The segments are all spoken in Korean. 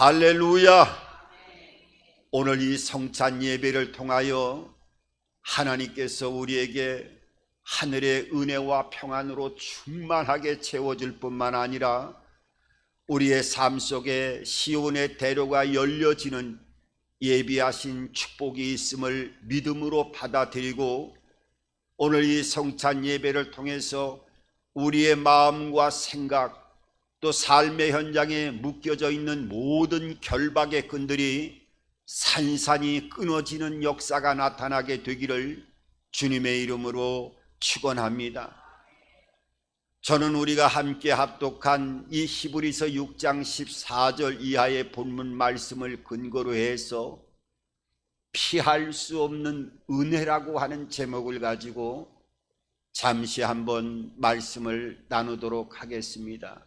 할렐루야. 오늘 이 성찬 예배를 통하여 하나님께서 우리에게 하늘의 은혜와 평안으로 충만하게 채워줄 뿐만 아니라 우리의 삶 속에 시온의 대로가 열려지는 예비하신 축복이 있음을 믿음으로 받아들이고, 오늘 이 성찬 예배를 통해서 우리의 마음과 생각, 또 삶의 현장에 묶여져 있는 모든 결박의 끈들이 산산이 끊어지는 역사가 나타나게 되기를 주님의 이름으로 축원합니다. 저는 우리가 함께 합독한 이 히브리서 6장 14절 이하의 본문 말씀을 근거로 해서 피할 수 없는 은혜라고 하는 제목을 가지고 잠시 한번 말씀을 나누도록 하겠습니다.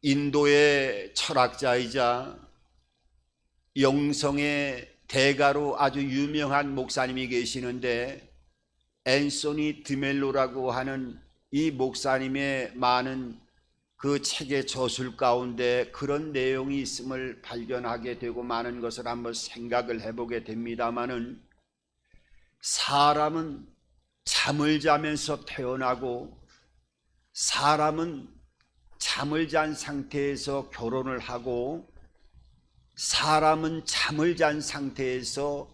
인도의 철학자이자 영성의 대가로 아주 유명한 목사님이 계시는데, 앤소니 드멜로라고 하는 이 목사님의 많은 그 책의 저술 가운데 그런 내용이 있음을 발견하게 되고 많은 것을 한번 생각을 해보게 됩니다마는, 사람은 잠을 자면서 태어나고 사람은 잠을 잔 상태에서 결혼을 하고 사람은 잠을 잔 상태에서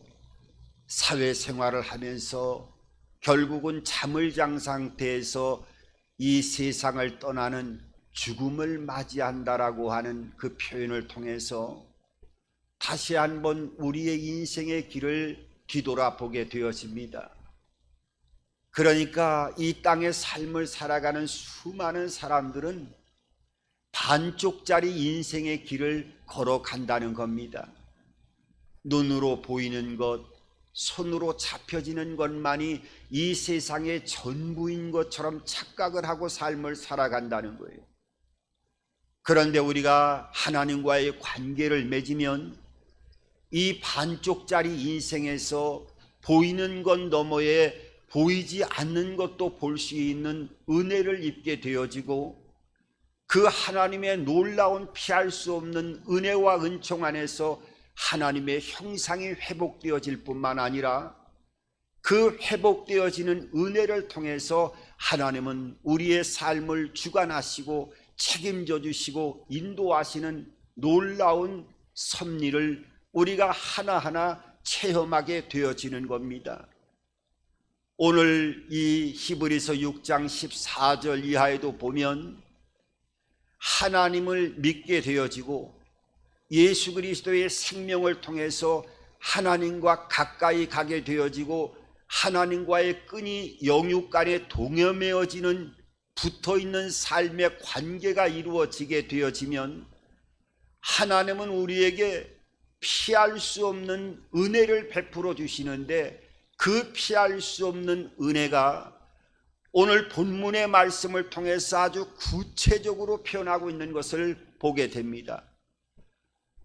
사회생활을 하면서 결국은 잠을 잔 상태에서 이 세상을 떠나는 죽음을 맞이한다라고 하는 그 표현을 통해서 다시 한번 우리의 인생의 길을 뒤돌아보게 되었습니다. 그러니까 이 땅의 삶을 살아가는 수많은 사람들은 반쪽짜리 인생의 길을 걸어간다는 겁니다. 눈으로 보이는 것, 손으로 잡혀지는 것만이 이 세상의 전부인 것처럼 착각을 하고 삶을 살아간다는 거예요. 그런데 우리가 하나님과의 관계를 맺으면 이 반쪽짜리 인생에서 보이는 것 너머에 보이지 않는 것도 볼 수 있는 은혜를 입게 되어지고, 그 하나님의 놀라운 피할 수 없는 은혜와 은총 안에서 하나님의 형상이 회복되어질 뿐만 아니라 그 회복되어지는 은혜를 통해서 하나님은 우리의 삶을 주관하시고 책임져 주시고 인도하시는 놀라운 섭리를 우리가 하나하나 체험하게 되어지는 겁니다. 오늘 이 히브리서 6장 14절 이하에도 보면 하나님을 믿게 되어지고 예수 그리스도의 생명을 통해서 하나님과 가까이 가게 되어지고 하나님과의 끈이 영육 간에 동여매어지는 붙어있는 삶의 관계가 이루어지게 되어지면 하나님은 우리에게 피할 수 없는 은혜를 베풀어 주시는데, 그 피할 수 없는 은혜가 오늘 본문의 말씀을 통해서 아주 구체적으로 표현하고 있는 것을 보게 됩니다.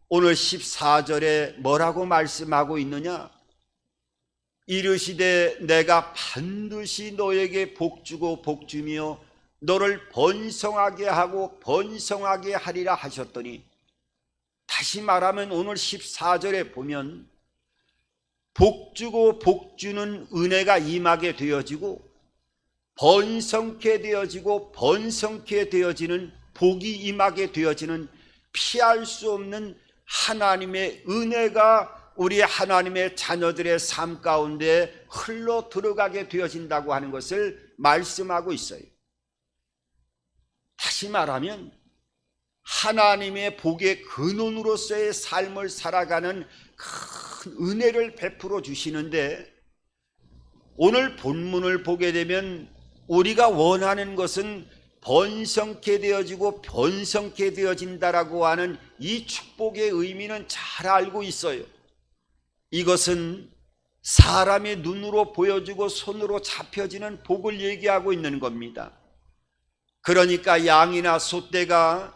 오늘 14절에 뭐라고 말씀하고 있느냐? 이르시되 내가 반드시 너에게 복주고 복주며 너를 번성하게 하고 번성하게 하리라 하셨더니, 다시 말하면 오늘 14절에 보면 복주고 복주는 은혜가 임하게 되어지고 번성케 되어지고 번성케 되어지는 복이 임하게 되어지는 피할 수 없는 하나님의 은혜가 우리 하나님의 자녀들의 삶 가운데 흘러 들어가게 되어진다고 하는 것을 말씀하고 있어요. 다시 말하면 하나님의 복의 근원으로서의 삶을 살아가는 큰 은혜를 베풀어 주시는데, 오늘 본문을 보게 되면 우리가 원하는 것은 번성케 되어지고 번성케 되어진다라고 하는 이 축복의 의미는 잘 알고 있어요. 이것은 사람의 눈으로 보여지고 손으로 잡혀지는 복을 얘기하고 있는 겁니다. 그러니까 양이나 소떼가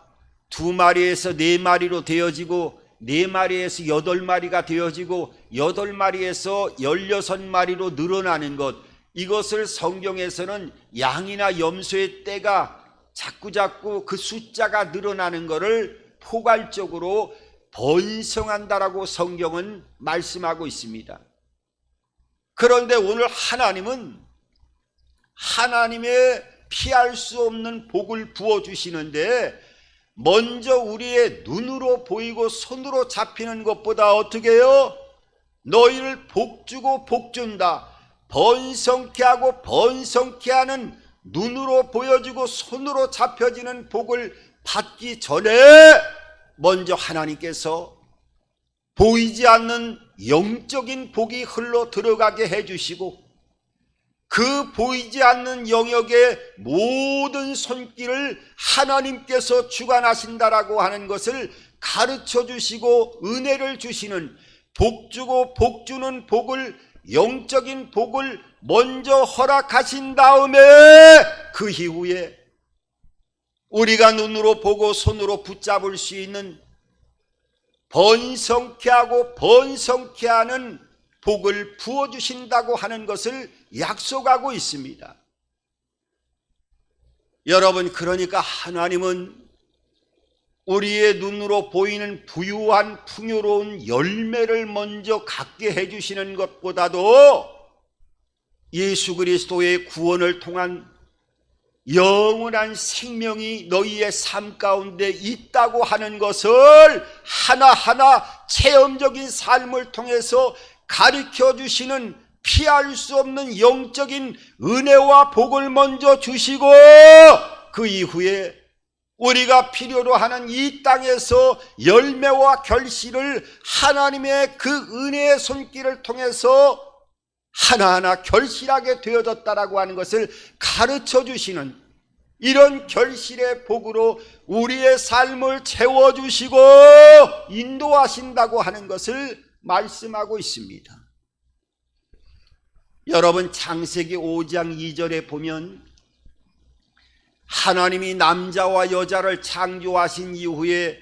2마리에서 4마리로 되어지고 4마리에서 8마리가 되어지고 8마리에서 16마리로 늘어나는 것, 이것을 성경에서는 양이나 염소의 떼가 자꾸자꾸 그 숫자가 늘어나는 것을 포괄적으로 번성한다라고 성경은 말씀하고 있습니다. 그런데 오늘 하나님은 하나님의 피할 수 없는 복을 부어주시는데 먼저 우리의 눈으로 보이고 손으로 잡히는 것보다 어떻게 해요? 너희를 복주고 복준다. 번성케 하고 번성케 하는 눈으로 보여지고 손으로 잡혀지는 복을 받기 전에 먼저 하나님께서 보이지 않는 영적인 복이 흘러 들어가게 해주시고 그 보이지 않는 영역의 모든 손길을 하나님께서 주관하신다라고 하는 것을 가르쳐 주시고 은혜를 주시는 복주고 복주는 복을 영적인 복을 먼저 허락하신 다음에 그 이후에 우리가 눈으로 보고 손으로 붙잡을 수 있는 번성케 하고 번성케 하는 복을 부어주신다고 하는 것을 약속하고 있습니다. 여러분, 그러니까 하나님은 우리의 눈으로 보이는 부유한 풍요로운 열매를 먼저 갖게 해주시는 것보다도 예수 그리스도의 구원을 통한 영원한 생명이 너희의 삶 가운데 있다고 하는 것을 하나하나 체험적인 삶을 통해서 가르쳐 주시는 피할 수 없는 영적인 은혜와 복을 먼저 주시고 그 이후에 우리가 필요로 하는 이 땅에서 열매와 결실을 하나님의 그 은혜의 손길을 통해서 하나하나 결실하게 되어졌다라고 하는 것을 가르쳐 주시는 이런 결실의 복으로 우리의 삶을 채워주시고 인도하신다고 하는 것을 말씀하고 있습니다. 여러분, 창세기 5장 2절에 보면 하나님이 남자와 여자를 창조하신 이후에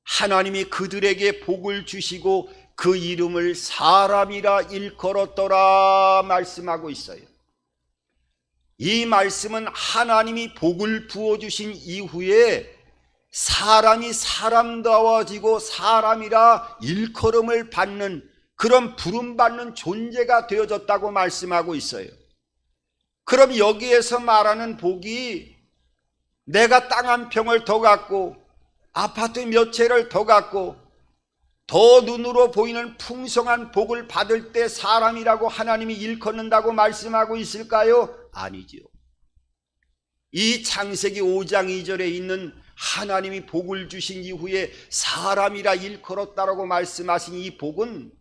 하나님이 그들에게 복을 주시고 그 이름을 사람이라 일컬었더라 말씀하고 있어요. 이 말씀은 하나님이 복을 부어주신 이후에 사람이 사람다워지고 사람이라 일컬음을 받는 그런 부름받는 존재가 되어졌다고 말씀하고 있어요. 그럼 여기에서 말하는 복이 내가 땅 한 평을 더 갖고 아파트 몇 채를 더 갖고 더 눈으로 보이는 풍성한 복을 받을 때 사람이라고 하나님이 일컫는다고 말씀하고 있을까요? 아니지요. 이 창세기 5장 2절에 있는 하나님이 복을 주신 이후에 사람이라 일컬었다라고 말씀하신 이 복은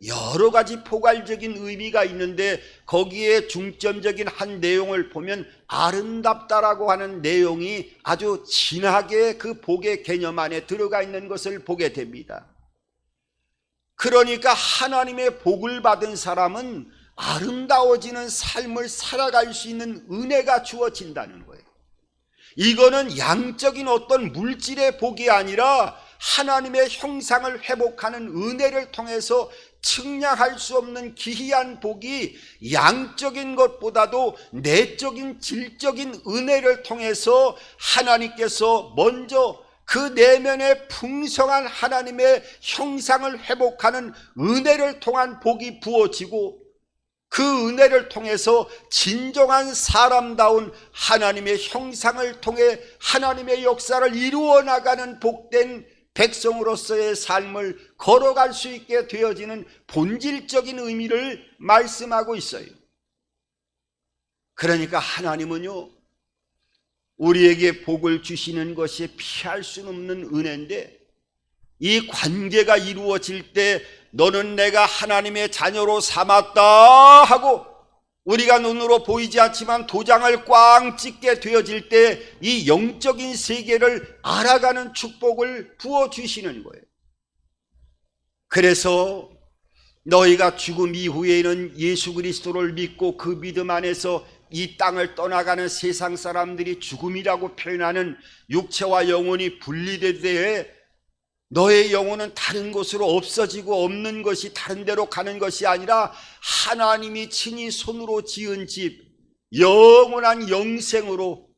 여러 가지 포괄적인 의미가 있는데 거기에 중점적인 한 내용을 보면 아름답다라고 하는 내용이 아주 진하게 그 복의 개념 안에 들어가 있는 것을 보게 됩니다. 그러니까 하나님의 복을 받은 사람은 아름다워지는 삶을 살아갈 수 있는 은혜가 주어진다는 거예요. 이거는 양적인 어떤 물질의 복이 아니라 하나님의 형상을 회복하는 은혜를 통해서 측량할 수 없는 기이한 복이 양적인 것보다도 내적인 질적인 은혜를 통해서 하나님께서 먼저 그 내면의 풍성한 하나님의 형상을 회복하는 은혜를 통한 복이 부어지고 그 은혜를 통해서 진정한 사람다운 하나님의 형상을 통해 하나님의 역사를 이루어 나가는 복된 백성으로서의 삶을 걸어갈 수 있게 되어지는 본질적인 의미를 말씀하고 있어요. 그러니까 하나님은요, 우리에게 복을 주시는 것이 피할 수 없는 은혜인데 이 관계가 이루어질 때 너는 내가 하나님의 자녀로 삼았다 하고 우리가 눈으로 보이지 않지만 도장을 꽝 찍게 되어질 때 이 영적인 세계를 알아가는 축복을 부어주시는 거예요. 그래서 너희가 죽음 이후에는 예수 그리스도를 믿고 그 믿음 안에서 이 땅을 떠나가는 세상 사람들이 죽음이라고 표현하는 육체와 영혼이 분리될 너의 영혼은 다른 곳으로 없어지고 없는 것이 다른 데로 가는 것이 아니라 하나님이 친히 손으로 지은 집 영원한 영생으로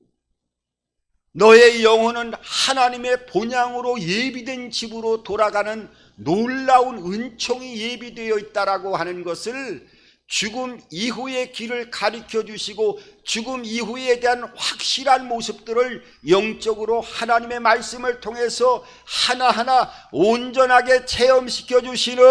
너의 영혼은 하나님의 본향으로 예비된 집으로 돌아가는 놀라운 은총이 예비되어 있다라고 하는 것을 죽음 이후의 길을 가르쳐 주시고 죽음 이후에 대한 확실한 모습들을 영적으로 하나님의 말씀을 통해서 하나하나 온전하게 체험시켜 주시는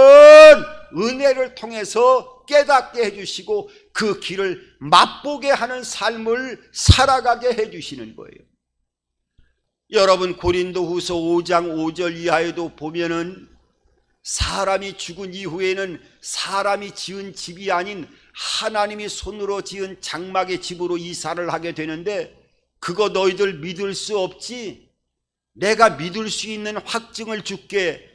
은혜를 통해서 깨닫게 해주시고 그 길을 맛보게 하는 삶을 살아가게 해주시는 거예요. 여러분, 고린도후서 5장 5절 이하에도 보면은 사람이 죽은 이후에는 사람이 지은 집이 아닌 하나님이 손으로 지은 장막의 집으로 이사를 하게 되는데, 그거 너희들 믿을 수 없지? 내가 믿을 수 있는 확증을 줄게.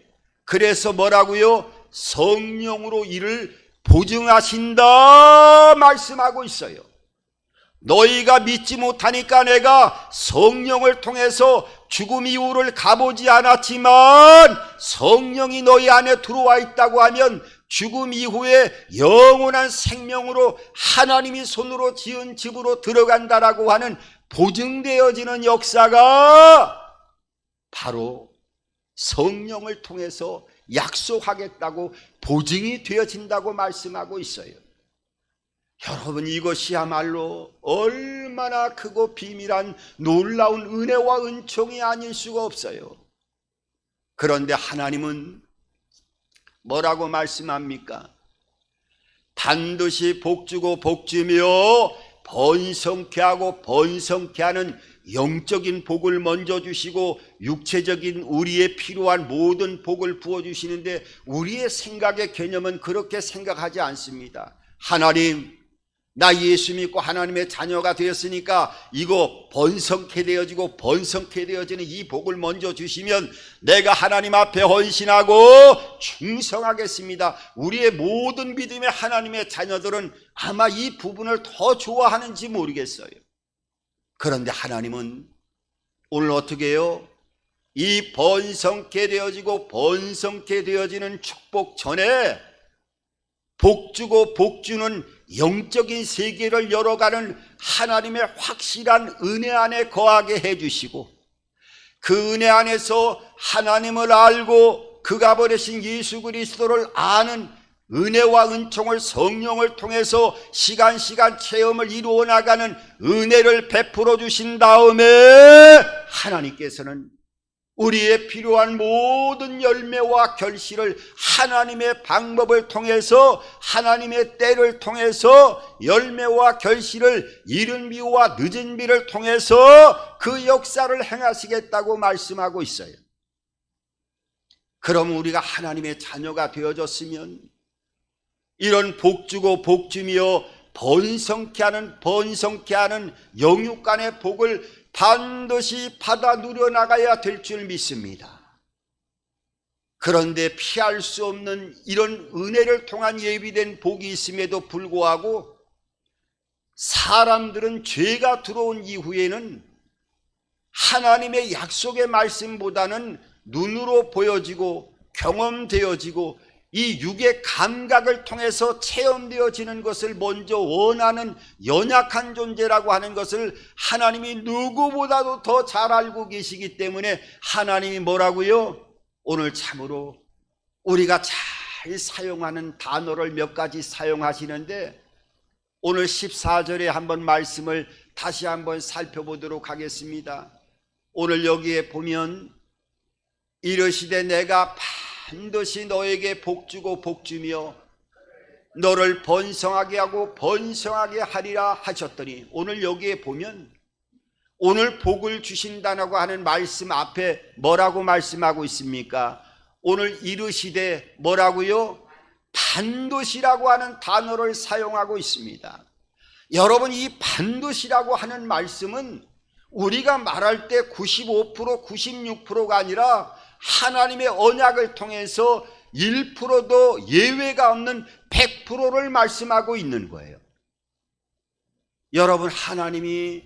그래서 뭐라고요? 성령으로 이를 보증하신다 말씀하고 있어요. 너희가 믿지 못하니까 내가 성령을 통해서 죽음 이후를 가보지 않았지만 성령이 너희 안에 들어와 있다고 하면 죽음 이후에 영원한 생명으로 하나님이 손으로 지은 집으로 들어간다라고 하는 보증되어지는 역사가 바로 성령을 통해서 약속하겠다고 보증이 되어진다고 말씀하고 있어요. 여러분, 이것이야말로 얼마나 크고 비밀한 놀라운 은혜와 은총이 아닐 수가 없어요. 그런데 하나님은 뭐라고 말씀합니까? 반드시 복주고 복주며 번성케 하고 번성케 하는 영적인 복을 먼저 주시고 육체적인 우리의 필요한 모든 복을 부어주시는데, 우리의 생각의 개념은 그렇게 생각하지 않습니다. 하나님, 나 예수 믿고 하나님의 자녀가 되었으니까 이거 번성케 되어지고 번성케 되어지는 이 복을 먼저 주시면 내가 하나님 앞에 헌신하고 충성하겠습니다. 우리의 모든 믿음의 하나님의 자녀들은 아마 이 부분을 더 좋아하는지 모르겠어요. 그런데 하나님은 오늘 어떻게 해요? 이 번성케 되어지고 번성케 되어지는 축복 전에 복주고 복주는 영적인 세계를 열어가는 하나님의 확실한 은혜 안에 거하게 해주시고, 그 은혜 안에서 하나님을 알고 그가 보내신 예수 그리스도를 아는 은혜와 은총을 성령을 통해서 시간 체험을 이루어 나가는 은혜를 베풀어 주신 다음에 하나님께서는 우리의 필요한 모든 열매와 결실을 하나님의 방법을 통해서, 하나님의 때를 통해서 열매와 결실을 이른 비와 늦은 비를 통해서 그 역사를 행하시겠다고 말씀하고 있어요. 그럼 우리가 하나님의 자녀가 되어졌으면 이런 복주고 복주며 번성케 하는 영육간의 복을 반드시 받아 누려나가야 될 줄 믿습니다. 그런데 피할 수 없는 이런 은혜를 통한 예비된 복이 있음에도 불구하고 사람들은 죄가 들어온 이후에는 하나님의 약속의 말씀보다는 눈으로 보여지고 경험되어지고 이 육의 감각을 통해서 체험되어지는 것을 먼저 원하는 연약한 존재라고 하는 것을 하나님이 누구보다도 더 잘 알고 계시기 때문에 하나님이 뭐라고요? 오늘 참으로 우리가 잘 사용하는 단어를 몇 가지 사용하시는데, 오늘 14절에 한번 말씀을 다시 한번 살펴보도록 하겠습니다. 오늘 여기에 보면 이르시되 내가 반드시 너에게 복주고 복주며 너를 번성하게 하고 번성하게 하리라 하셨더니, 오늘 여기에 보면 오늘 복을 주신다고 하는 말씀 앞에 뭐라고 말씀하고 있습니까? 오늘 이르시되 뭐라고요? 반드시라고 하는 단어를 사용하고 있습니다. 여러분, 이 반드시라고 하는 말씀은 우리가 말할 때 95%, 96%가 아니라 하나님의 언약을 통해서 1%도 예외가 없는 100%를 말씀하고 있는 거예요. 여러분, 하나님이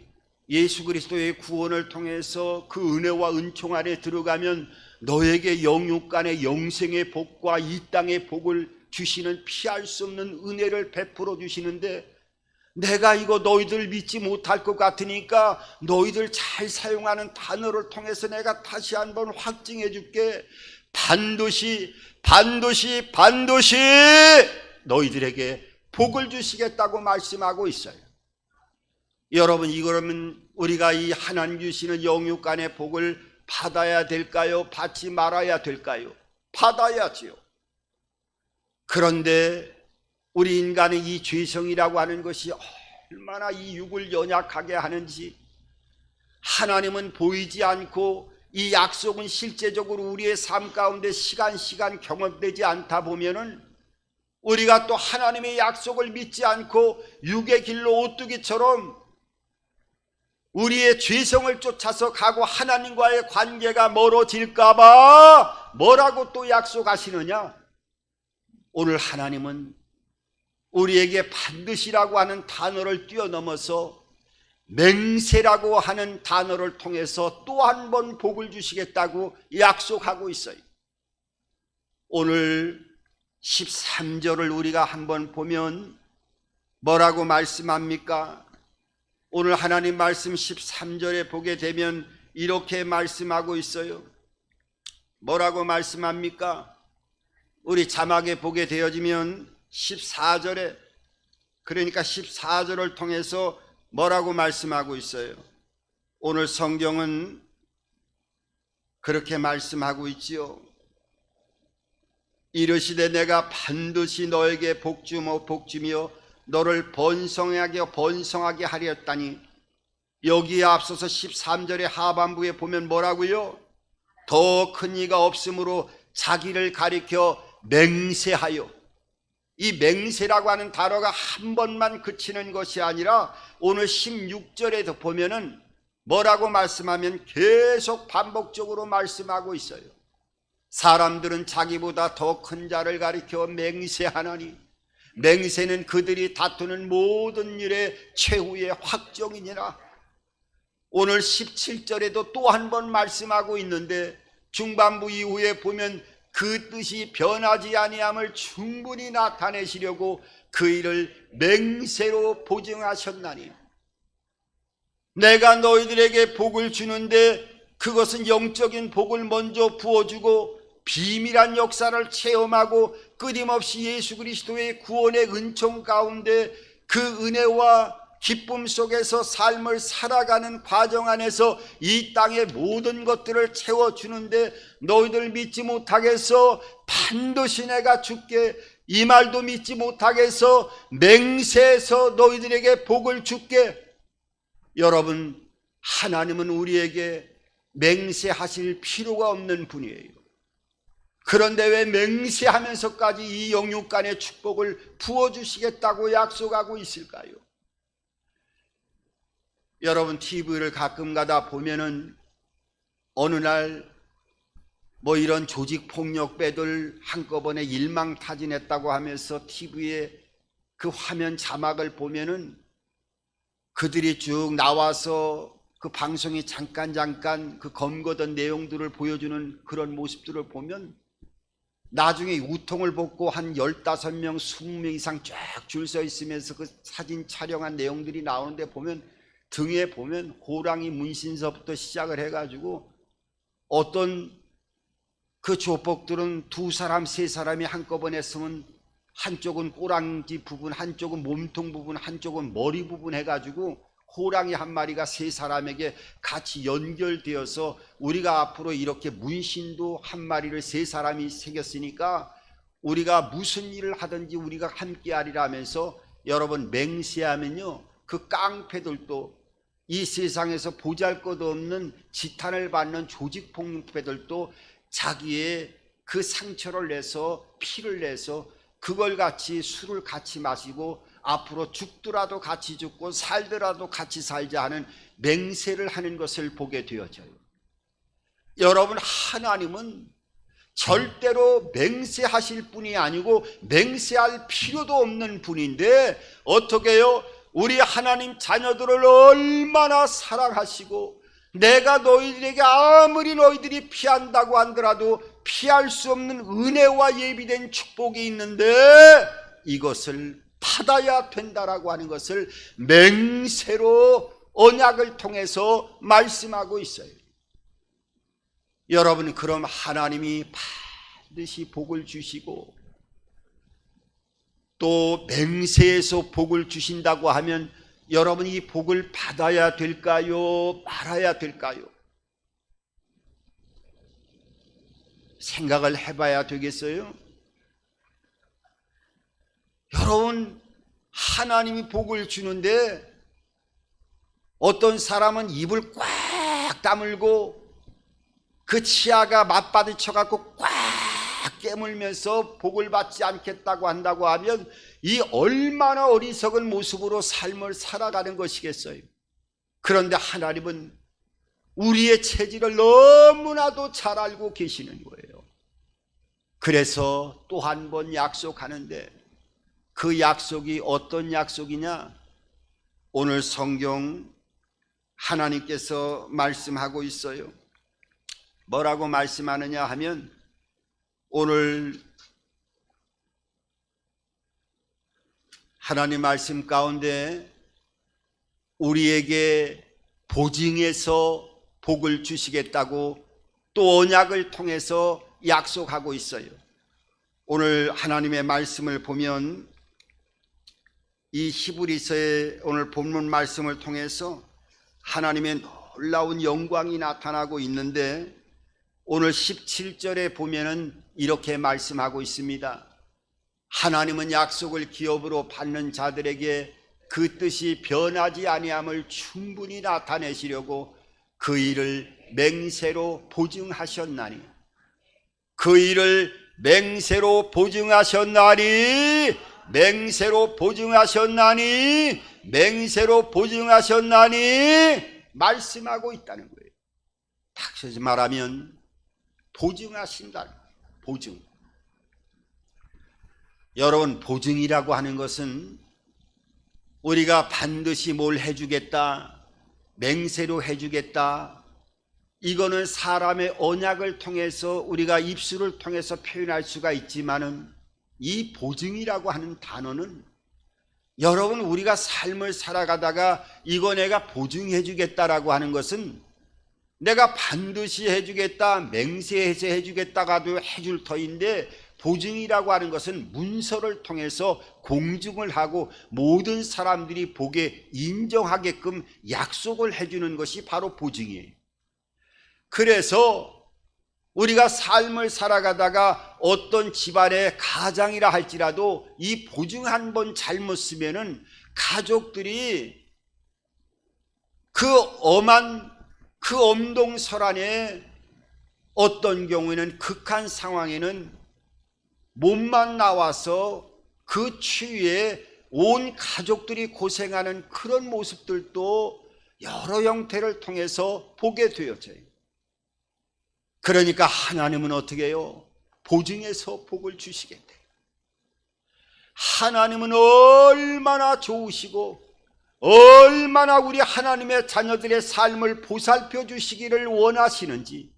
예수 그리스도의 구원을 통해서 그 은혜와 은총 안에 들어가면 너에게 영육간의 영생의 복과 이 땅의 복을 주시는 피할 수 없는 은혜를 베풀어 주시는데, 내가 이거 너희들 믿지 못할 것 같으니까 너희들 잘 사용하는 단어를 통해서 내가 다시 한번 확증해 줄게. 반드시 너희들에게 복을 주시겠다고 말씀하고 있어요. 여러분, 이거라면 우리가 이 하나님 주시는 영육간의 복을 받아야 될까요? 받지 말아야 될까요? 받아야지요. 그런데 우리 인간의 이 죄성이라고 하는 것이 얼마나 이 육을 연약하게 하는지, 하나님은 보이지 않고 이 약속은 실제적으로 우리의 삶 가운데 시간 경험되지 않다 보면은 우리가 또 하나님의 약속을 믿지 않고 육의 길로 오뚜기처럼 우리의 죄성을 쫓아서 가고 하나님과의 관계가 멀어질까봐 뭐라고 또 약속하시느냐? 오늘 하나님은 우리에게 반드시라고 하는 단어를 뛰어넘어서 맹세라고 하는 단어를 통해서 또 한 번 복을 주시겠다고 약속하고 있어요. 오늘 13절을 우리가 한번 보면 뭐라고 말씀합니까? 오늘 하나님 말씀 13절에 보게 되면 이렇게 말씀하고 있어요. 뭐라고 말씀합니까? 우리 자막에 보게 되어지면 14절에, 그러니까 14절을 통해서 뭐라고 말씀하고 있어요? 오늘 성경은 그렇게 말씀하고 있지요. 이르시되 내가 반드시 너에게 복주며 너를 번성하게 하리었다니. 여기에 앞서서 13절의 하반부에 보면 뭐라고요? 더 큰 이가 없으므로 자기를 가리켜 맹세하여. 이 맹세라고 하는 단어가 한 번만 그치는 것이 아니라 오늘 16절에도 보면은 뭐라고 말씀하면 계속 반복적으로 말씀하고 있어요. 사람들은 자기보다 더 큰 자를 가리켜 맹세하나니 맹세는 그들이 다투는 모든 일의 최후의 확정이니라. 오늘 17절에도 또 한 번 말씀하고 있는데 중반부 이후에 보면 그 뜻이 변하지 아니함을 충분히 나타내시려고 그 일을 맹세로 보증하셨나니. 내가 너희들에게 복을 주는데 그것은 영적인 복을 먼저 부어주고 비밀한 역사를 체험하고 끊임없이 예수 그리스도의 구원의 은총 가운데 그 은혜와 기쁨 속에서 삶을 살아가는 과정 안에서 이 땅의 모든 것들을 채워주는데 너희들 믿지 못하겠어? 반드시 내가 줄게. 이 말도 믿지 못하겠어? 맹세해서 너희들에게 복을 줄게. 여러분, 하나님은 우리에게 맹세하실 필요가 없는 분이에요. 그런데 왜 맹세하면서까지 이 영육간의 축복을 부어주시겠다고 약속하고 있을까요? 여러분, TV를 가끔 가다 보면은 어느 날 뭐 이런 조직폭력배들 한꺼번에 일망타진했다고 하면서 TV에 그 화면 자막을 보면은 그들이 쭉 나와서 그 방송이 잠깐 그 검거된 내용들을 보여주는 그런 모습들을 보면 나중에 우통을 벗고 한 15명, 20명 이상 쫙 줄 서 있으면서 그 사진 촬영한 내용들이 나오는데 보면 등에 보면 호랑이 문신서부터 시작을 해가지고 어떤 그 조폭들은 2사람, 3사람이 한꺼번에 쓰면 한쪽은 꼬랑지 부분, 한쪽은 몸통 부분, 한쪽은 머리 부분 해가지고 호랑이 한 마리가 3사람에게 같이 연결되어서 우리가 앞으로 이렇게 문신도 한 마리를 3사람이 새겼으니까 우리가 무슨 일을 하든지 우리가 함께 하리라 하면서 여러분 맹세하면요 그 깡패들도 이 세상에서 보잘것없는 지탄을 받는 조직폭력배들도 자기의 그 상처를 내서 피를 내서 그걸 같이 술을 같이 마시고 앞으로 죽더라도 같이 죽고 살더라도 같이 살자 하는 맹세를 하는 것을 보게 되어져요. 여러분, 하나님은 절대로 맹세하실 분이 아니고 맹세할 필요도 없는 분인데 어떻게 해요? 우리 하나님 자녀들을 얼마나 사랑하시고 내가 너희들에게 아무리 너희들이 피한다고 하더라도 피할 수 없는 은혜와 예비된 축복이 있는데 이것을 받아야 된다라고 하는 것을 맹세로 언약을 통해서 말씀하고 있어요. 여러분, 그럼 하나님이 반드시 복을 주시고 또 맹세에서 복을 주신다고 하면 여러분, 이 복을 받아야 될까요? 말아야 될까요? 생각을 해봐야 되겠어요? 여러분, 하나님이 복을 주는데 어떤 사람은 입을 꽉 다물고 그 치아가 맞받으쳐갖고 꽉 깨물면서 복을 받지 않겠다고 한다고 하면 이 얼마나 어리석은 모습으로 삶을 살아가는 것이겠어요. 그런데 하나님은 우리의 체질을 너무나도 잘 알고 계시는 거예요. 그래서 또 한 번 약속하는데 그 약속이 어떤 약속이냐? 오늘 성경 하나님께서 말씀하고 있어요. 뭐라고 말씀하느냐 하면 오늘 하나님 말씀 가운데 우리에게 보증해서 복을 주시겠다고 또 언약을 통해서 약속하고 있어요. 오늘 하나님의 말씀을 보면 이 히브리서의 오늘 본문 말씀을 통해서 하나님의 놀라운 영광이 나타나고 있는데 오늘 17절에 보면은 이렇게 말씀하고 있습니다. 하나님은 약속을 기업으로 받는 자들에게 그 뜻이 변하지 아니함을 충분히 나타내시려고 그 일을 맹세로 보증하셨나니, 그 일을 맹세로 보증하셨나니, 맹세로 보증하셨나니, 맹세로 보증하셨나니 말씀하고 있다는 거예요. 다시 말하면 보증하신다. 보증. 여러분, 보증이라고 하는 것은 우리가 반드시 뭘 해주겠다, 맹세로 해주겠다, 이거는 사람의 언약을 통해서 우리가 입술을 통해서 표현할 수가 있지만은 이 보증이라고 하는 단어는 여러분, 우리가 삶을 살아가다가 이거 내가 보증해 주겠다라고 하는 것은 내가 반드시 해주겠다, 맹세해서 해주겠다가도 해줄 터인데, 보증이라고 하는 것은 문서를 통해서 공증을 하고 모든 사람들이 보게 인정하게끔 약속을 해주는 것이 바로 보증이에요. 그래서 우리가 삶을 살아가다가 어떤 집안의 가장이라 할지라도 이 보증 한 번 잘못 쓰면은 가족들이 그 엄한 그 엄동설안에 어떤 경우에는 극한 상황에는 몸만 나와서 그 추위에 온 가족들이 고생하는 그런 모습들도 여러 형태를 통해서 보게 되어져요. 그러니까 하나님은 어떻게 해요? 보증해서 복을 주시겠대요. 하나님은 얼마나 좋으시고 얼마나 우리 하나님의 자녀들의 삶을 보살펴 주시기를 원하시는지,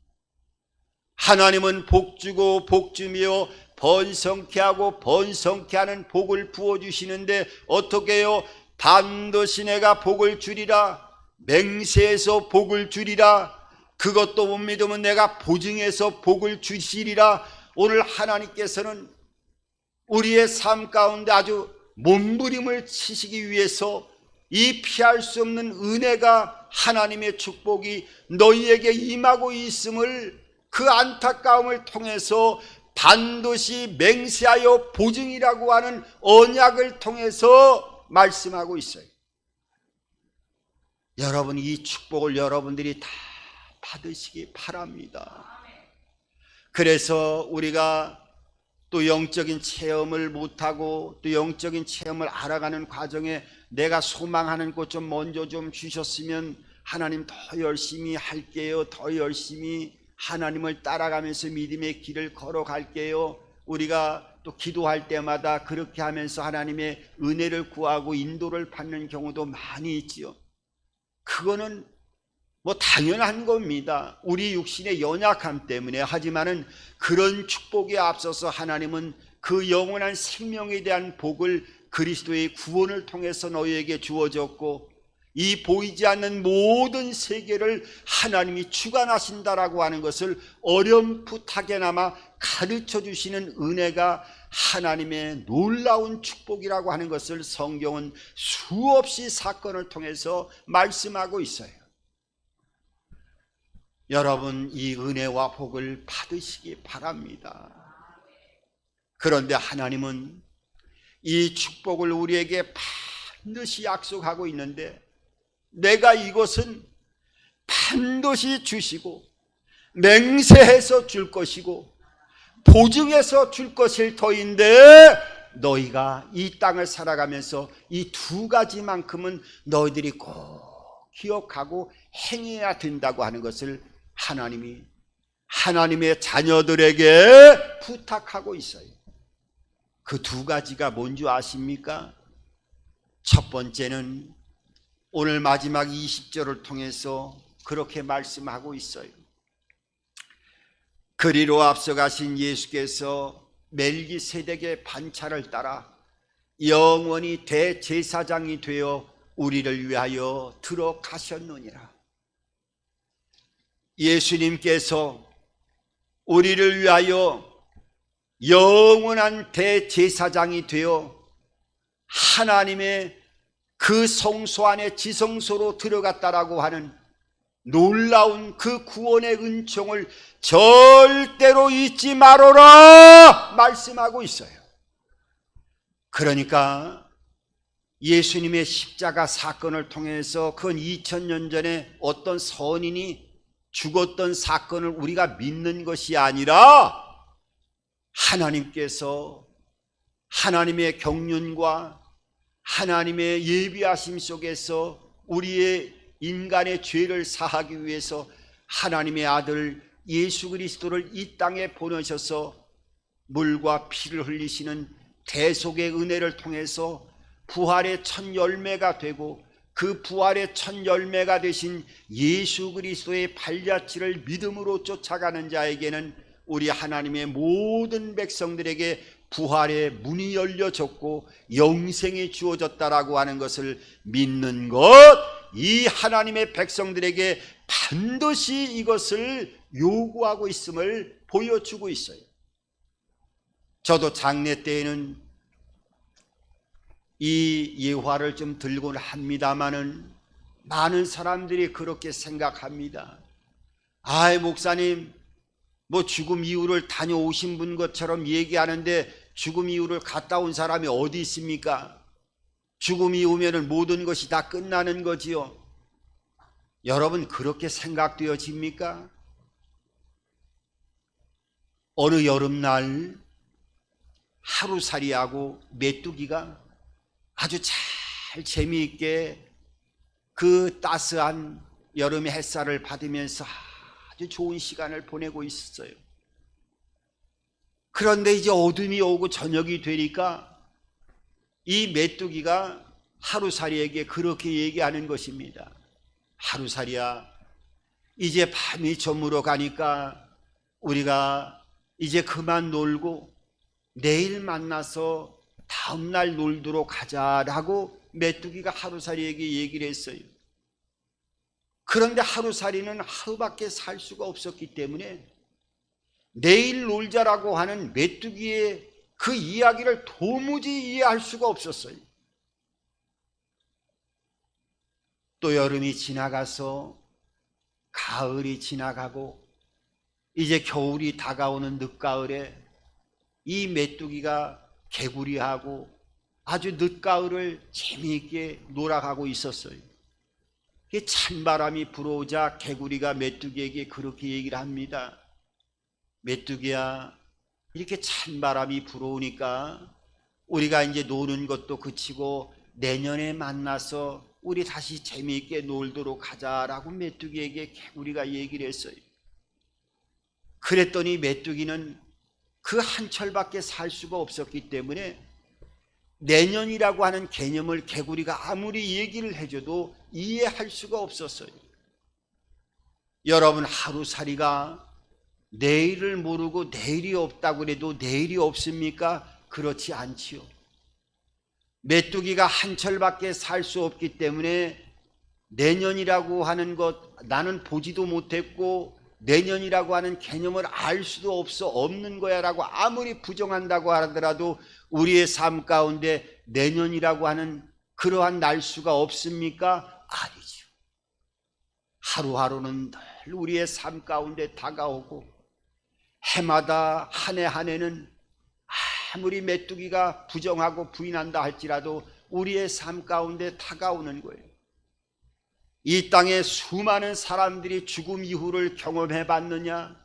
하나님은 복주고 복주며 번성케 하고 번성케 하는 복을 부어주시는데 어떻게 해요? 반드시 내가 복을 주리라, 맹세해서 복을 주리라, 그것도 못 믿으면 내가 보증해서 복을 주시리라. 오늘 하나님께서는 우리의 삶 가운데 아주 몸부림을 치시기 위해서 이 피할 수 없는 은혜가, 하나님의 축복이 너희에게 임하고 있음을, 그 안타까움을 통해서 반드시 맹세하여 보증이라고 하는 언약을 통해서 말씀하고 있어요. 여러분, 이 축복을 여러분들이 다 받으시기 바랍니다. 그래서 우리가 또 영적인 체험을 못하고 또 영적인 체험을 알아가는 과정에 내가 소망하는 것 좀 먼저 좀 주셨으면 하나님 더 열심히 할게요, 더 열심히 하나님을 따라가면서 믿음의 길을 걸어갈게요. 우리가 또 기도할 때마다 그렇게 하면서 하나님의 은혜를 구하고 인도를 받는 경우도 많이 있지요. 그거는 뭐 당연한 겁니다. 우리 육신의 연약함 때문에. 하지만은 그런 축복에 앞서서 하나님은 그 영원한 생명에 대한 복을 그리스도의 구원을 통해서 너희에게 주어졌고 이 보이지 않는 모든 세계를 하나님이 주관하신다라고 하는 것을 어렴풋하게나마 가르쳐 주시는 은혜가 하나님의 놀라운 축복이라고 하는 것을 성경은 수없이 사건을 통해서 말씀하고 있어요. 여러분, 이 은혜와 복을 받으시기 바랍니다. 그런데 하나님은 이 축복을 우리에게 반드시 약속하고 있는데, 내가 이것은 반드시 주시고 맹세해서 줄 것이고 보증해서 줄 것일 터인데, 너희가 이 땅을 살아가면서 이 두 가지만큼은 너희들이 꼭 기억하고 행해야 된다고 하는 것을 하나님이 하나님의 자녀들에게 부탁하고 있어요. 그 두 가지가 뭔지 아십니까? 첫 번째는 오늘 마지막 20절을 통해서 그렇게 말씀하고 있어요. 그리로 앞서가신 예수께서 멜기세덱의 반차를 따라 영원히 대제사장이 되어 우리를 위하여 들어가셨느니라. 예수님께서 우리를 위하여 영원한 대제사장이 되어 하나님의 그 성소 안에 지성소로 들어갔다라고 하는 놀라운 그 구원의 은총을 절대로 잊지 말아라 말씀하고 있어요. 그러니까 예수님의 십자가 사건을 통해서 그 2000년 전에 어떤 선인이 죽었던 사건을 우리가 믿는 것이 아니라 하나님께서 하나님의 경륜과 하나님의 예비하심 속에서 우리의 인간의 죄를 사하기 위해서 하나님의 아들 예수 그리스도를 이 땅에 보내셔서 물과 피를 흘리시는 대속의 은혜를 통해서 부활의 첫 열매가 되고, 그 부활의 첫 열매가 되신 예수 그리스도의 발자취를 믿음으로 쫓아가는 자에게는 우리 하나님의 모든 백성들에게 부활의 문이 열려졌고 영생이 주어졌다라고 하는 것을 믿는 것, 이 하나님의 백성들에게 반드시 이것을 요구하고 있음을 보여주고 있어요. 저도 장례 때에는 이 예화를 좀 들곤 합니다마는 많은 사람들이 그렇게 생각합니다. 아이, 목사님, 뭐 죽음 이후를 다녀오신 분 것처럼 얘기하는데 죽음 이후를 갔다 온 사람이 어디 있습니까? 죽음이 오면은 모든 것이 다 끝나는 거지요. 여러분, 그렇게 생각되어집니까? 어느 여름날 하루살이하고 메뚜기가 아주 잘 재미있게 그 따스한 여름의 햇살을 받으면서 아주 좋은 시간을 보내고 있었어요. 그런데 이제 어둠이 오고 저녁이 되니까 이 메뚜기가 하루살이에게 그렇게 얘기하는 것입니다. 하루살이야, 이제 밤이 저물어 가니까 우리가 이제 그만 놀고 내일 만나서 다음날 놀도록 하자라고 메뚜기가 하루살이에게 얘기를 했어요. 그런데 하루살이는 하루밖에 살 수가 없었기 때문에 내일 놀자라고 하는 메뚜기의 그 이야기를 도무지 이해할 수가 없었어요. 또 여름이 지나가서 가을이 지나가고 이제 겨울이 다가오는 늦가을에 이 메뚜기가 개구리하고 아주 늦가을을 재미있게 놀아가고 있었어요. 찬바람이 불어오자 개구리가 메뚜기에게 그렇게 얘기를 합니다. 메뚜기야, 이렇게 찬바람이 불어오니까 우리가 이제 노는 것도 그치고 내년에 만나서 우리 다시 재미있게 놀도록 하자라고 메뚜기에게 개구리가 얘기를 했어요. 그랬더니 메뚜기는 그 한철밖에 살 수가 없었기 때문에 내년이라고 하는 개념을 개구리가 아무리 얘기를 해줘도 이해할 수가 없었어요. 여러분, 하루살이가 내일을 모르고 내일이 없다고 해도 내일이 없습니까? 그렇지 않지요. 메뚜기가 한 철밖에 살 수 없기 때문에 내년이라고 하는 것 나는 보지도 못했고 내년이라고 하는 개념을 알 수도 없는 거야 라고 아무리 부정한다고 하더라도 우리의 삶 가운데 내년이라고 하는 그러한 날수가 없습니까? 아니죠. 하루하루는 늘 우리의 삶 가운데 다가오고 해마다 한 해 한 해는 아무리 메뚜기가 부정하고 부인한다 할지라도 우리의 삶 가운데 다가오는 거예요. 이 땅에 수많은 사람들이 죽음 이후를 경험해 봤느냐?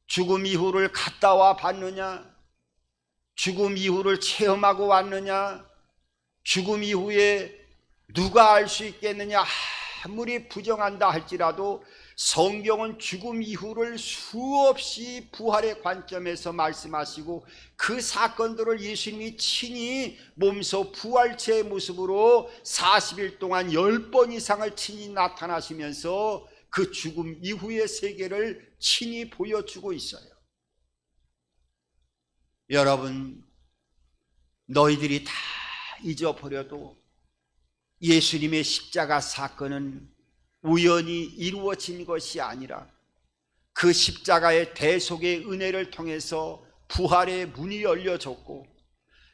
죽음 이후를 갔다 와 봤느냐? 죽음 이후를 체험하고 왔느냐? 죽음 이후에 누가 알 수 있겠느냐? 아무리 부정한다 할지라도 성경은 죽음 이후를 수없이 부활의 관점에서 말씀하시고 그 사건들을 예수님이 친히 몸소 부활체의 모습으로 40일 동안 10번 이상을 친히 나타나시면서 그 죽음 이후의 세계를 친히 보여주고 있어요. 여러분, 너희들이 다 잊어버려도 예수님의 십자가 사건은 우연히 이루어진 것이 아니라 그 십자가의 대속의 은혜를 통해서 부활의 문이 열려졌고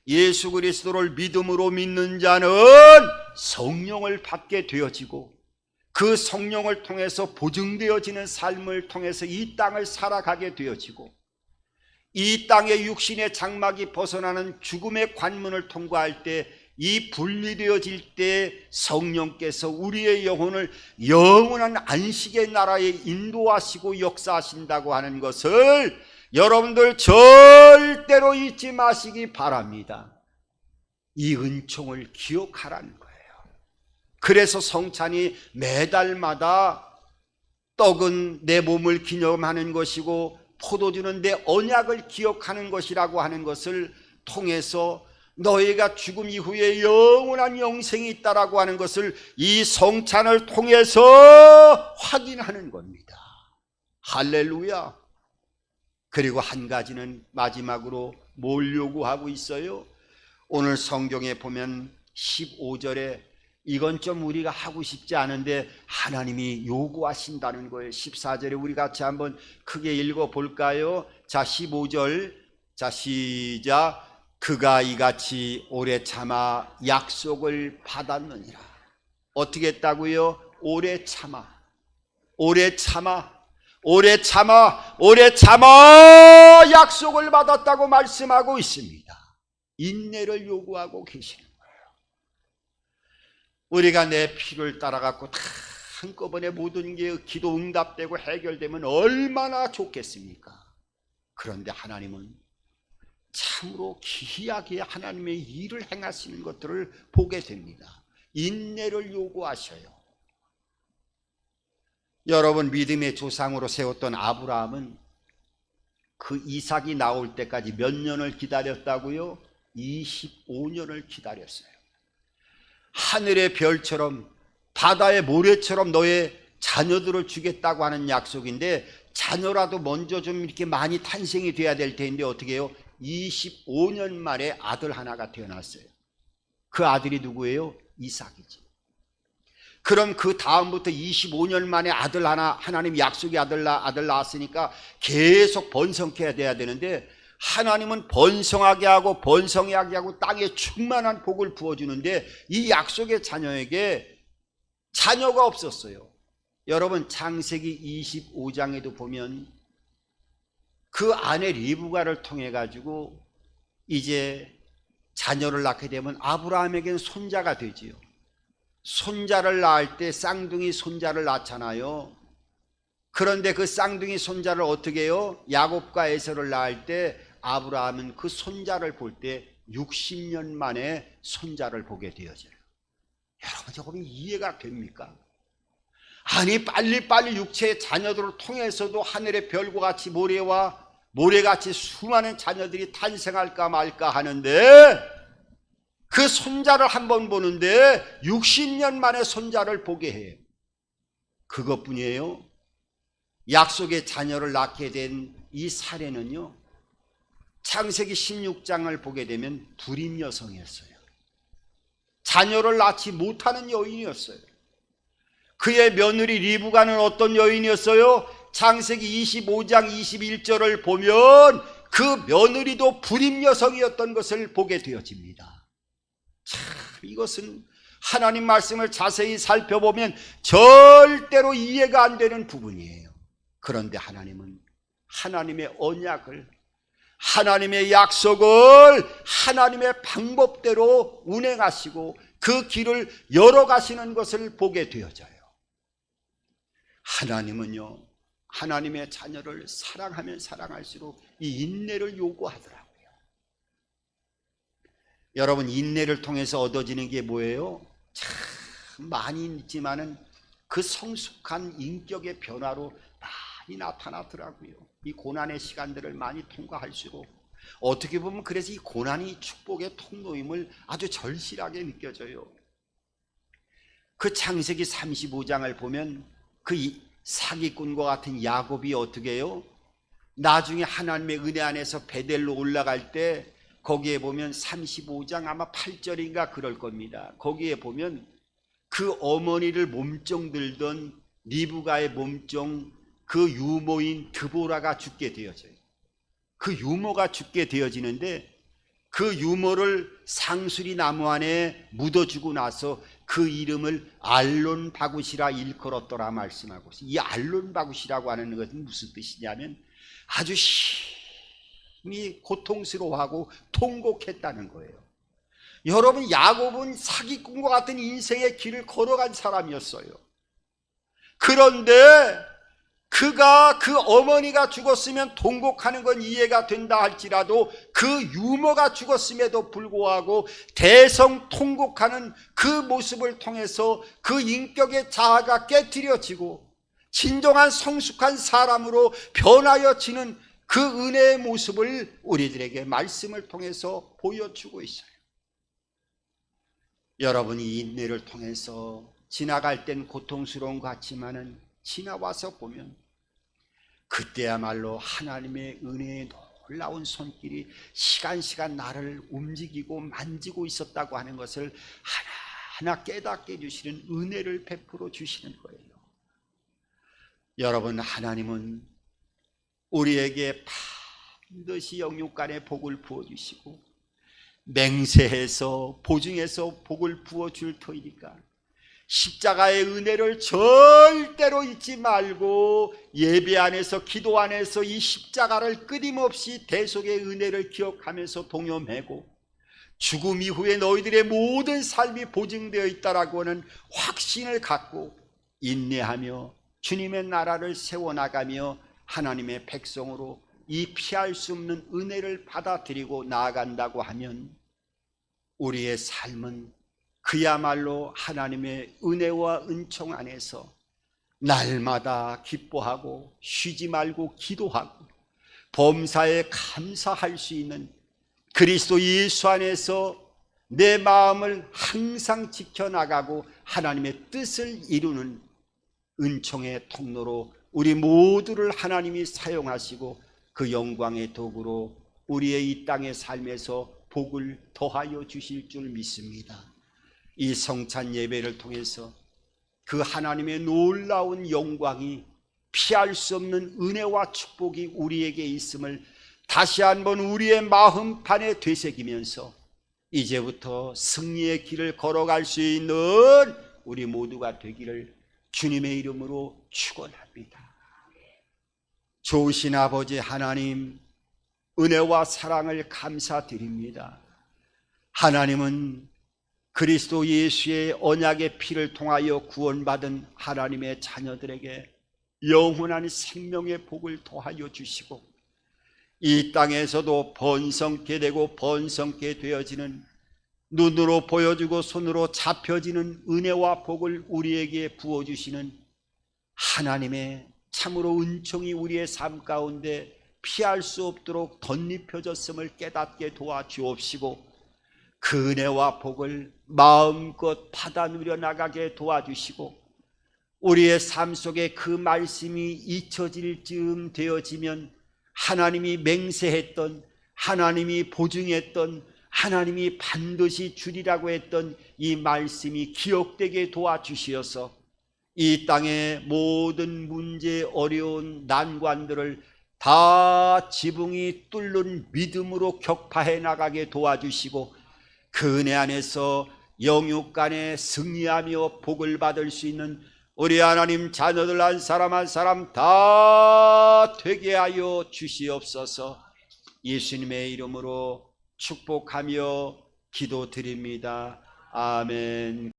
예수 그리스도를 믿음으로 믿는 자는 성령을 받게 되어지고 그 성령을 통해서 보증되어지는 삶을 통해서 이 땅을 살아가게 되어지고 이 땅의 육신의 장막이 벗어나는 죽음의 관문을 통과할 때 이 분리되어질 때 성령께서 우리의 영혼을 영원한 안식의 나라에 인도하시고 역사하신다고 하는 것을 여러분들 절대로 잊지 마시기 바랍니다. 이 은총을 기억하라는 거예요. 그래서 성찬이 매달마다 떡은 내 몸을 기념하는 것이고 포도주는 내 언약을 기억하는 것이라고 하는 것을 통해서 너희가 죽음 이후에 영원한 영생이 있다라고 하는 것을 이 성찬을 통해서 확인하는 겁니다. 할렐루야. 그리고 한 가지는 마지막으로 뭘 요구하고 있어요? 오늘 성경에 보면 15절에 이건 좀 우리가 하고 싶지 않은데 하나님이 요구하신다는 거예요. 14절에 우리 같이 한번 크게 읽어볼까요? 자, 15절. 자, 시작. 그가 이같이 오래 참아 약속을 받았느니라. 어떻게 했다고요? 오래 참아, 오래 참아, 오래 참아, 오래 참아 약속을 받았다고 말씀하고 있습니다. 인내를 요구하고 계시는 거예요. 우리가 내 필요를 따라갖고 다 한꺼번에 모든 게 기도 응답되고 해결되면 얼마나 좋겠습니까? 그런데 하나님은 참으로 기이하게 하나님의 일을 행하시는 것들을 보게 됩니다. 인내를 요구하셔요. 여러분, 믿음의 조상으로 세웠던 아브라함은 그 이삭이 나올 때까지 몇 년을 기다렸다고요? 25년을 기다렸어요. 하늘의 별처럼 바다의 모래처럼 너의 자녀들을 주겠다고 하는 약속인데 자녀라도 먼저 좀 이렇게 많이 탄생이 돼야 될 텐데 어떻게 해요? 25년 만에 아들 하나가 태어났어요. 그 아들이 누구예요? 이삭이지. 그럼 그 다음부터 25년 만에 아들 하나, 하나님 약속의 아들 낳았으니까 계속 번성해야 돼야 되는데 하나님은 번성하게 하고 번성하게 하고 땅에 충만한 복을 부어주는데 이 약속의 자녀에게 자녀가 없었어요. 여러분, 창세기 25장에도 보면 그 아내 리브가를 통해 가지고 이제 자녀를 낳게 되면 아브라함에게는 손자가 되지요. 손자를 낳을 때 쌍둥이 손자를 낳잖아요. 그런데 그 쌍둥이 손자를 어떻게 해요? 야곱과 에서를 낳을 때 아브라함은 그 손자를 볼 때 60년 만에 손자를 보게 되어져요. 여러분, 조금 이해가 됩니까? 아니, 빨리빨리 육체의 자녀들을 통해서도 하늘의 별과 같이 모래같이 수많은 자녀들이 탄생할까 말까 하는데 그 손자를 한번 보는데 60년 만에 손자를 보게 해요. 그것뿐이에요. 약속의 자녀를 낳게 된 이 사례는요, 창세기 16장을 보게 되면 불임 여성이었어요. 자녀를 낳지 못하는 여인이었어요. 그의 며느리 리브가는 어떤 여인이었어요? 창세기 25장 21절을 보면 그 며느리도 불임 여성이었던 것을 보게 되어집니다. 참, 이것은 하나님 말씀을 자세히 살펴보면 절대로 이해가 안 되는 부분이에요. 그런데 하나님은 하나님의 언약을, 하나님의 약속을 하나님의 방법대로 운행하시고 그 길을 열어가시는 것을 보게 되어져요. 하나님은요, 하나님의 자녀를 사랑하면 사랑할수록 이 인내를 요구하더라고요. 여러분, 인내를 통해서 얻어지는 게 뭐예요? 참 많이 있지만은 그 성숙한 인격의 변화로 많이 나타나더라고요. 이 고난의 시간들을 많이 통과할수록 어떻게 보면 그래서 이 고난이 축복의 통로임을 아주 절실하게 느껴져요. 그 창세기 35장을 보면 그 사기꾼과 같은 야곱이 어떻게 해요? 나중에 하나님의 은혜 안에서 베델로 올라갈 때 거기에 보면 35장 아마 8절인가 그럴 겁니다. 거기에 보면 그 어머니를 몸종 들던 리브가의 몸종 그 유모인 드보라가 죽게 되어져요. 그 유모가 죽게 되어지는데 그 유모를 상수리 나무 안에 묻어주고 나서 그 이름을 알론바굿이라 일컬었더라 말씀하고 있어요. 이 알론바굿이라고 하는 것은 무슨 뜻이냐면 아주 심히 고통스러워하고 통곡했다는 거예요. 여러분, 야곱은 사기꾼과 같은 인생의 길을 걸어간 사람이었어요. 그런데 그가 그 어머니가 죽었으면 통곡하는 건 이해가 된다 할지라도 그 유모가 죽었음에도 불구하고 대성통곡하는 그 모습을 통해서 그 인격의 자아가 깨트려지고 진정한 성숙한 사람으로 변하여지는 그 은혜의 모습을 우리들에게 말씀을 통해서 보여주고 있어요. 여러분이 이 인내를 통해서 지나갈 땐 고통스러운 것 같지만은 지나와서 보면 그때야말로 하나님의 은혜의 놀라운 손길이 시간 나를 움직이고 만지고 있었다고 하는 것을 하나하나 깨닫게 해주시는 은혜를 베풀어 주시는 거예요. 여러분, 하나님은 우리에게 반드시 영육간의 복을 부어주시고 맹세해서 보증해서 복을 부어줄 터이니까 십자가의 은혜를 절대로 잊지 말고 예배 안에서 기도 안에서 이 십자가를 끊임없이 대속의 은혜를 기억하면서 동요매고 죽음 이후에 너희들의 모든 삶이 보증되어 있다라고 하는 확신을 갖고 인내하며 주님의 나라를 세워나가며 하나님의 백성으로 이 피할 수 없는 은혜를 받아들이고 나아간다고 하면 우리의 삶은 그야말로 하나님의 은혜와 은총 안에서 날마다 기뻐하고 쉬지 말고 기도하고 범사에 감사할 수 있는 그리스도 예수 안에서 내 마음을 항상 지켜나가고 하나님의 뜻을 이루는 은총의 통로로 우리 모두를 하나님이 사용하시고 그 영광의 도구로 우리의 이 땅의 삶에서 복을 더하여 주실 줄 믿습니다. 이 성찬 예배를 통해서 그 하나님의 놀라운 영광이 피할 수 없는 은혜와 축복이 우리에게 있음을 다시 한번 우리의 마음판에 되새기면서 이제부터 승리의 길을 걸어갈 수 있는 우리 모두가 되기를 주님의 이름으로 축원합니다. 좋으신 아버지 하나님, 은혜와 사랑을 감사드립니다. 하나님은 그리스도 예수의 언약의 피를 통하여 구원받은 하나님의 자녀들에게 영원한 생명의 복을 더하여 주시고 이 땅에서도 번성케 되고 번성케 되어지는 눈으로 보여주고 손으로 잡혀지는 은혜와 복을 우리에게 부어주시는 하나님의 참으로 은총이 우리의 삶 가운데 피할 수 없도록 덧입혀졌음을 깨닫게 도와주옵시고 그 은혜와 복을 마음껏 받아 누려 나가게 도와주시고 우리의 삶 속에 그 말씀이 잊혀질 즈음 되어지면 하나님이 맹세했던, 하나님이 보증했던, 하나님이 반드시 주리라고 했던 이 말씀이 기억되게 도와주시어서 이 땅의 모든 문제, 어려운 난관들을 다 지붕이 뚫는 믿음으로 격파해 나가게 도와주시고 그 은혜 안에서 영육 간에 승리하며 복을 받을 수 있는 우리 하나님 자녀들 한 사람 한 사람 다 되게 하여 주시옵소서. 예수님의 이름으로 축복하며 기도드립니다. 아멘.